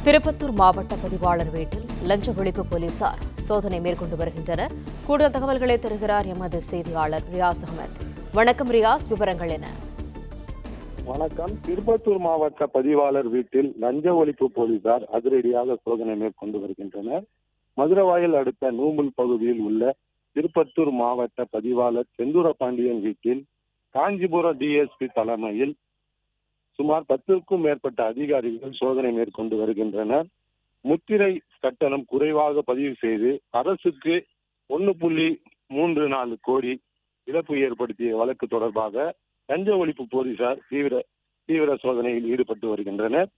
திருப்பத்தூர் மாவட்ட பதிவாளர் வீட்டில் லஞ்ச ஒழிப்பு போலீசார் சோதனை மேற்கொண்டு வருகின்றனர். கூடுதல் தகவல்களை தருகிறார் எமது செய்தியாளர் ரியாஸ் அகமது. வணக்கம் ரியாஸ், விவரங்கள் என்ன? வணக்கம். திருப்பத்தூர் மாவட்ட பதிவாளர் வீட்டில் லஞ்ச ஒழிப்பு போலீசார் அதிரடியாக சோதனை மேற்கொண்டு வருகின்றனர். மதுரவாயல் அடுத்த நூம்பல் பகுதியில் உள்ள திருப்பத்தூர் மாவட்ட பதிவாளர் செந்தூரபாண்டியன் வீட்டில் காஞ்சிபுரம் டிஎஸ்பி தலைமையில் சுமார் 10க்கும் மேற்பட்ட அதிகாரிகள் சோதனை மேற்கொண்டு வருகின்றனர். முத்திரை கட்டணம் குறைவாக பதிவு செய்து அரசுக்கு 1.34 கோடி இழப்பு ஏற்படுத்திய வழக்கு தொடர்பாக லஞ்ச ஒழிப்பு போலீசார் தீவிர சோதனையில் ஈடுபட்டு வருகின்றனர்.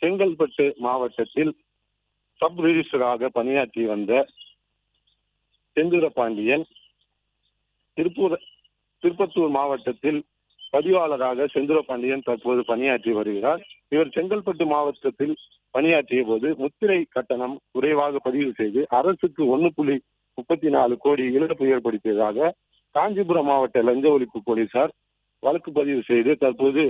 செங்கல்பட்டு மாவட்டத்தில் சப் ரிஜிஸ்டராக பணியாற்றி வந்த செந்தூரபாண்டியன் திருப்பத்தூர் மாவட்டத்தில் பதிவாளராக செந்தூரபாண்டியன் தற்போது பணியாற்றி வருகிறார். இவர் செங்கல்பட்டு மாவட்டத்தில் பணியாற்றிய போது முத்திரை கட்டணம் குறைவாக பதிவு செய்து அரசுக்கு 1.34 கோடி இழப்பு ஏற்படுத்தியதாக காஞ்சிபுரம் மாவட்ட லஞ்ச ஒழிப்பு போலீசார் வழக்கு பதிவு செய்து தற்போது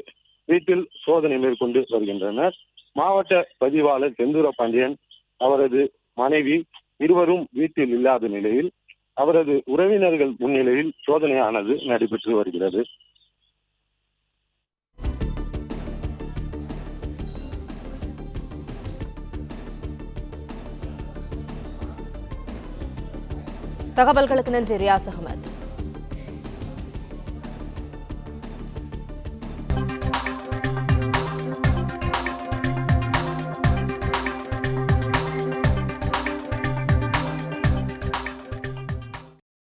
வீட்டில் சோதனை மேற்கொண்டு வருகின்றனர். மாவட்ட பதிவாளர் செந்தூரபாண்டியன், அவரது மனைவி இருவரும் வீட்டில் இல்லாத நிலையில் அவரது உறவினர்கள் முன்னிலையில் சோதனையானது நடைபெற்று வருகிறது. தகவல்களுக்கு நன்றி ரியாஸ் அகமது.